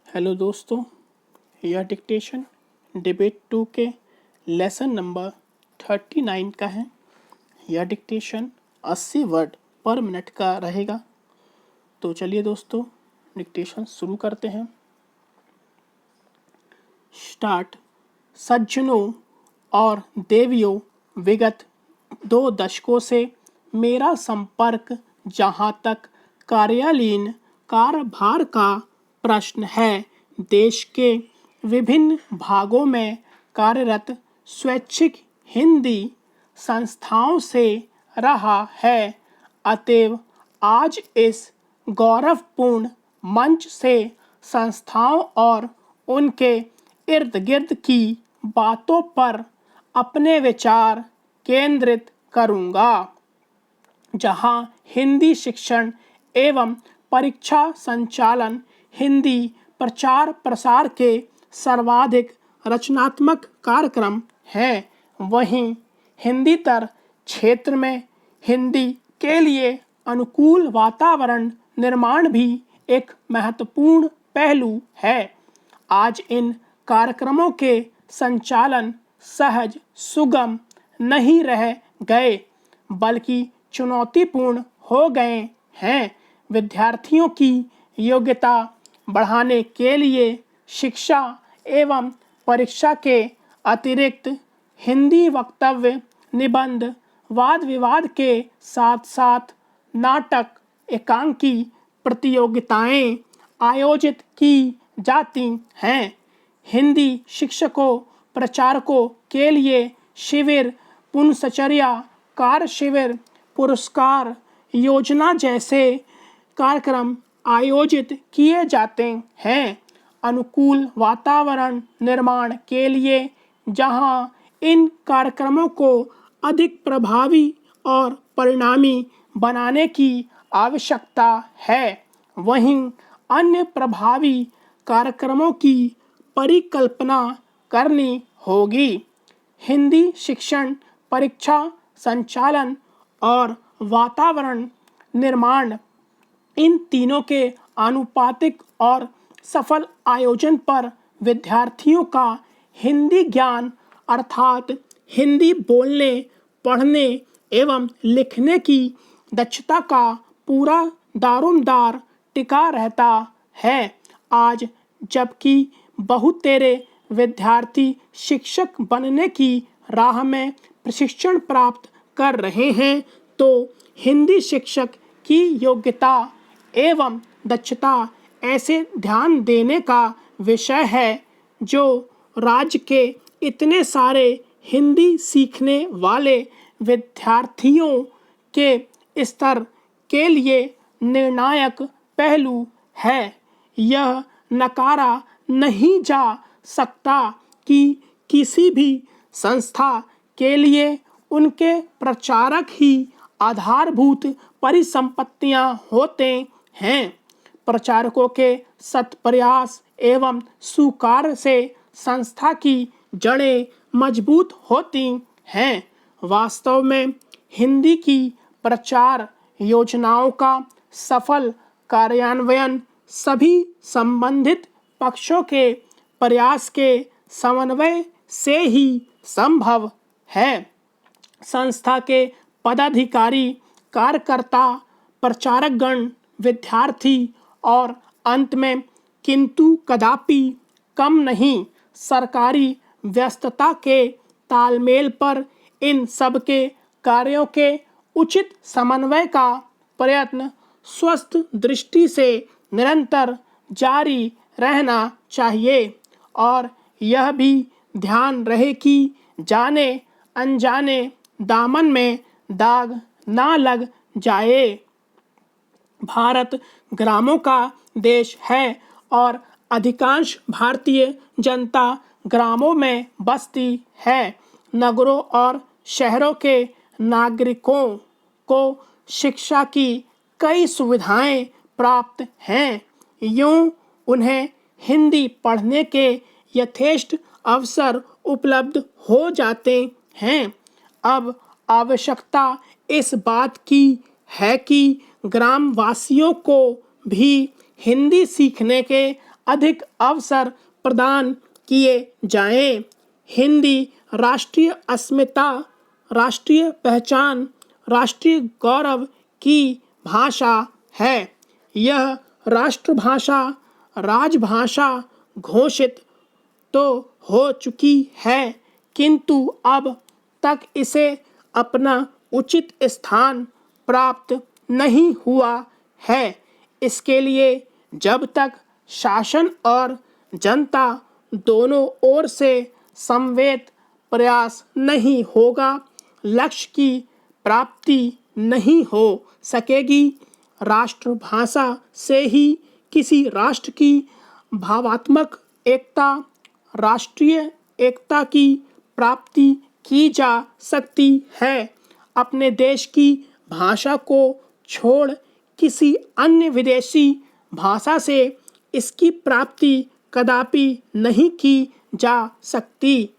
Hello दोस्तों, यह dictation debate 2 के लेसन नंबर 39 का है। यह डिक्टेशन 80 वर्ड पर मिनट का रहेगा। तो चलिए दोस्तों, डिक्टेशन शुरू करते हैं। स्टार्ट। सज्जनों और देवियों, विगत 2 दशकों से मेरा संपर्क जहाँ तक कार्यालयीन कार्यभार का प्रश्न है, देश के विभिन्न भागों में कार्यरत स्वैच्छिक हिंदी संस्थाओं से रहा है। अतएव आज इस गौरवपूर्ण मंच से संस्थाओं और उनके इर्द गिर्द की बातों पर अपने विचार केंद्रित करूंगा, जहां हिंदी शिक्षण एवं परीक्षा संचालन हिंदी प्रचार प्रसार के सर्वाधिक रचनात्मक कार्यक्रम है, वहीं हिंदीतर क्षेत्र में हिंदी के लिए अनुकूल वातावरण निर्माण भी एक महत्वपूर्ण पहलू है। आज इन कार्यक्रमों के संचालन सहज सुगम नहीं रह गए, बल्कि चुनौतीपूर्ण हो गए हैं। विद्यार्थियों की योग्यता बढ़ाने के लिए शिक्षा एवं परीक्षा के अतिरिक्त हिंदी वक्तव्य, निबंध, वाद विवाद के साथ साथ नाटक, एकांकी प्रतियोगिताएं आयोजित की जाती हैं। हिंदी शिक्षकों प्रचारकों के लिए शिविर, पुनश्चर्या कार्य शिविर, पुरस्कार योजना जैसे कार्यक्रम आयोजित किए जाते हैं। अनुकूल वातावरण निर्माण के लिए जहां इन कार्यक्रमों को अधिक प्रभावी और परिणामी बनाने की आवश्यकता है, वहीं अन्य प्रभावी कार्यक्रमों की परिकल्पना करनी होगी। हिंदी शिक्षण, परीक्षा संचालन और वातावरण निर्माण, इन तीनों के आनुपातिक और सफल आयोजन पर विद्यार्थियों का हिंदी ज्ञान अर्थात हिंदी बोलने, पढ़ने एवं लिखने की दक्षता का पूरा दारोमदार टिका रहता है। आज जबकि बहुतेरे विद्यार्थी शिक्षक बनने की राह में प्रशिक्षण प्राप्त कर रहे हैं, तो हिंदी शिक्षक की योग्यता एवं दक्षता ऐसे ध्यान देने का विषय है, जो राज्य के इतने सारे हिंदी सीखने वाले विद्यार्थियों के स्तर के लिए निर्णायक पहलू है। यह नकारा नहीं जा सकता कि किसी भी संस्था के लिए उनके प्रचारक ही आधारभूत परिसंपत्तियां होते हैं। प्रचारकों के सत्प्रयास एवं सुकार्य से संस्था की जड़ें मजबूत होती हैं। वास्तव में हिंदी की प्रचार योजनाओं का सफल कार्यान्वयन सभी संबंधित पक्षों के प्रयास के समन्वय से ही संभव है। संस्था के पदाधिकारी, कार्यकर्ता, प्रचारकगण, विद्यार्थी और अंत में किंतु कदापि कम नहीं सरकारी व्यस्तता के तालमेल पर इन सब के कार्यों के उचित समन्वय का प्रयत्न स्वस्थ दृष्टि से निरंतर जारी रहना चाहिए, और यह भी ध्यान रहे कि जाने अनजाने दामन में दाग ना लग जाए। भारत ग्रामों का देश है और अधिकांश भारतीय जनता ग्रामों में बसती है। नगरों और शहरों के नागरिकों को शिक्षा की कई सुविधाएं प्राप्त हैं, यूं उन्हें हिंदी पढ़ने के यथेष्ट अवसर उपलब्ध हो जाते हैं। अब आवश्यकता इस बात की है कि ग्रामवासियों को भी हिंदी सीखने के अधिक अवसर प्रदान किए जाएं। हिंदी राष्ट्रीय अस्मिता, राष्ट्रीय पहचान, राष्ट्रीय गौरव की भाषा है। यह राष्ट्रभाषा, राजभाषा घोषित तो हो चुकी है, किंतु अब तक इसे अपना उचित स्थान प्राप्त नहीं हुआ है। इसके लिए जब तक शासन और जनता दोनों ओर से समवेत प्रयास नहीं होगा, लक्ष्य की प्राप्ति नहीं हो सकेगी। राष्ट्रभाषा से ही किसी राष्ट्र की भावात्मक एकता, राष्ट्रीय एकता की प्राप्ति की जा सकती है। अपने देश की भाषा को छोड़ किसी अन्य विदेशी भाषा से इसकी प्राप्ति कदापि नहीं की जा सकती।